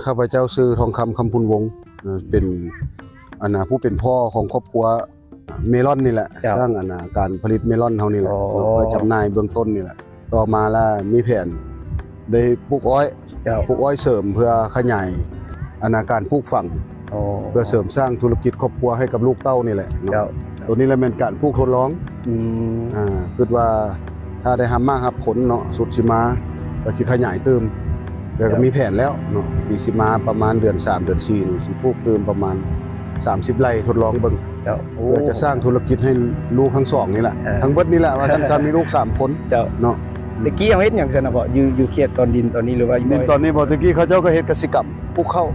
ข้าพเจ้าชื่อทองคำคำพูนวงศ์เป็นผู้เป็นพ่อของครอบครัวเมลอนนี่แหละสร้างการผลิตเมลอนเฮานี่แหละเพื่อจำหน่ายเบื้องต้นนี่แหละต่อมาแล้วมีแผนได้ปลูกอ้อยเสริมเพื่อขยายการปลูกฝังเพื่อเสริมสร้างธุรกิจครอบครัวให้กับลูกเต้านี่แหละตัวนี้แหละเป็นการปลูกทดลองคิดว่าถ้าได้ทำมากครับผลเนาะสุดสิมาก็สิขยายเติมแล้วก็มีแผนแล้วเนาะปีสิมาประมาณเดือน3เดือน4นี่สิปลูกเติมประมาณ30 ไร่ทดลองเบิ่งเพื่อจะสร้างธุรกิจให้ลูกทั้งสองนี่แหละทั้งเบิดนี่แหละว่าท่านจะมีลูก3คนเนาะตะกี้เฮ็ดหยังซั่นน่ะบ่อยู่เขตตอนดินตอนนี้หรือว่าดินตอนนี้บ่ตะกี้เขาเจ้าก็เฮ็ดกสิกรรมปลูกข้าว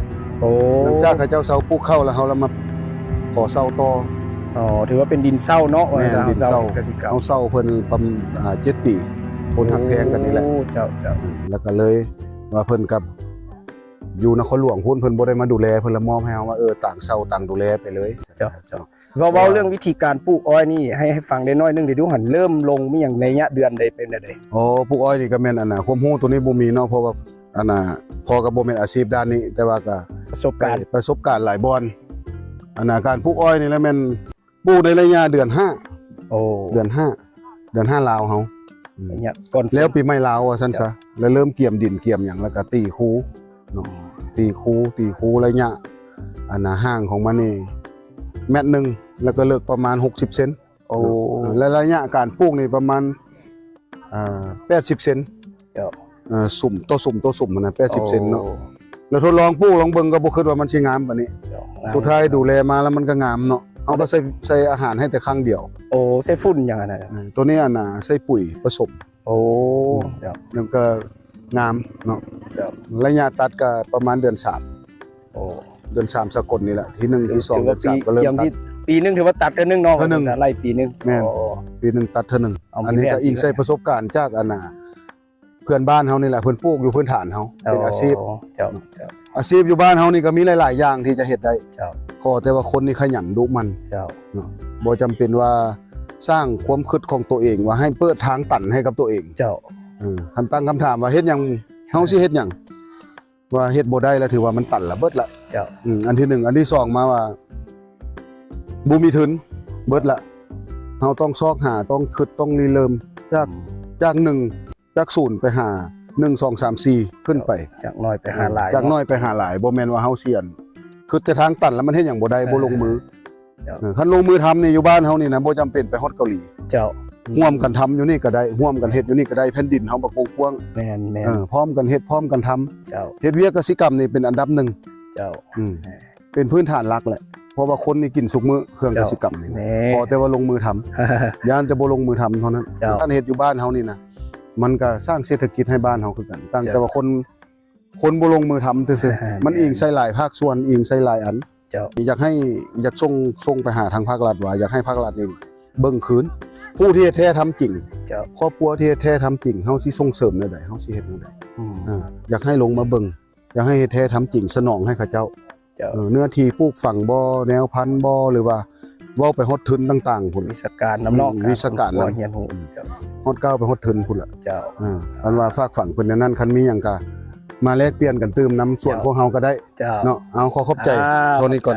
หลังจากเขาเจ้าเซาปลูกข้าวแล้วเฮาแล้วมาขอเซาต่อถือว่าเป็นดินเซาเนาะว่าดินเซากสิกรรมเฮาเซาเพิ่นประมาณ7 ปีคนหักแพงกันนี่แหละเจ้าแล้วก็เลยว่าเพิ่นกับอยู่นครหลวงพุ่นเพิ่นบ่ได้มาดูแลเพิ่นละมอบให้เฮาว่าต่างเซาต่างดูแลไปเลยเจ้าเว้าเรื่องวิธีการปลูกอ้อยนี่ให้ฟังได้น้อยนึงเดี๋ยวดูหันเริ่มลงมีหยังในเดือนใดเป็นใดปลูกอ้อยนี่ก็แม่นความรู้ตัวนี้บ่มีเนาะเพราะว่าพอก็บ่แม่นอาชีพด้านนี้แต่ว่าก็ประสบการณ์หลายบ่อนการปลูกอ้อยนี่แล้วแม่นปลูกในระยะเดือน5เดือน5ลาวเฮาแล้วปีใหม่ลาวว่าซั่นซะแล้วเริ่มเกี่ยมดินเกี่ยมหยังแล้วก็ตีคูเนาะตีคูระยะห่างของมันนี่เมตรนึงแล้วก็เลิกประมาณ60 เซนและระยะการปลูกนี่ประมาณ80 เซนสุ่มต่อสุ่มมันนะ80 เซนเนาะแล้วทดลองปลูกลองเบิ่งก็บ่คิดว่ามันสิงามปานนี้สุดท้ายดูแลมาแล้วมันก็งามเนาะเฮาก็ใส่อาหารให้แต่ครั้งเดียวใส่ฝุ่นหยังนั้นตัวนี้ใส่ปุ๋ยผสมแล้วก็งามเนาะระยะตัดก็ประมาณเดือน3เดือน3สกลนี่แหละที่1ที่2เดือน3ก็เริ่มตัดปีนึงถือว่าตัดเทื่อนึงเนาะไร่ปีนึงแม่นปีนึงตัดเทื่อนึงอันนี้ก็อิงใส่ประสบการณ์จากเพื่อนบ้านเฮานี่แหละเพิ่นปลูกอยู่พื้นฐานเฮาเป็นอาชีพอาชีพอยู่บ้านเฮานี่ก็มีหลายๆอย่างที่จะเฮ็ดได้ขอแต่ว่าคนนี่ขยันดุมันเนาะบ่จำเป็นว่าสร้างความคิดของตัวเองว่าให้เปิดทางตันให้กับตัวเองคันตั้งคำถามว่าเฮ็ดหยังเฮาสิเฮ็ดหยังว่าเฮ็ดบ่ได้แล้วถือว่ามันตันละเบิดละอันที่1อันที่2มาว่าบ่มีทุนเบิดละเฮาต้องซอกหาต้องคิดต้องรีเริ่มจาก1จาก0ไปหา1 2 3 4ขึ้นไปจากน้อยไปหาหลายบ่แม่นว่าเฮาเสียนคือแต่ทางตันแล้วมันเฮ็ดหยังบ่ได้บ่ลงมือคันลงมือทำนี่อยู่บ้านเฮานี่นะบ่จำเป็นไปฮอดเกาหลีร่วมกันทำอยู่นี่ก็ได้ร่วมกันเฮ็ดอยู่นี่ก็ได้แผ่นดินเฮาบ่กว้างแม่นพร้อมกันเฮ็ดพร้อมกันทำเฮ็ดเวียกสิกรรมนี่เป็นอันดับ1เป็นพื้นฐานหลักแหละเพราะว่าคนนี่กินสุกมื้อเครื่องกสิกรรมนี่พอแต่ว่าลงมือทำย่านจะบ่ลงมือทำเท่านั้นการเฮ็ดอยู่บ้านเฮานี่นะมันก็สร้างเศรษฐกิจให้บ้านเฮาคือกันตั้งแต่ว่าคนบ่ลงมือทำซื่อๆมันอิงใส่หลายภาคส่วนอิงใส่หลายอันอยากส่งไปหาทางภาครัฐว่าอยากให้ภาครัฐนี่เบิ่งคืนผู้ที่แท้ทำจริงครอบครัวที่แท้ทำจริงเฮาสิส่งเสริมแนวใดเฮาสิเฮ็ดแนวใดอยากให้ลงมาเบิ่งอยากให้แท้ทำจริงสนองให้เขาเจ้าเนื้อที่ปลูกฝังบ่แนวพันธุ์บ่หรือว่าเว้าไปฮอดทุนต่างๆพุ่นวิชาการน้ำนอกวิชาการนำเฮียนฮู้ฮอดก้าวไปฮอดทุนพุ่นล่ะอันว่าฝากฝังเพิ่นนั้นคันมีหยังก็มาแลกเปลี่ยนกันตื่มนำส่วนของเฮาก็ได้เนาะเอาขอขอบใจเท่านี้ก่อน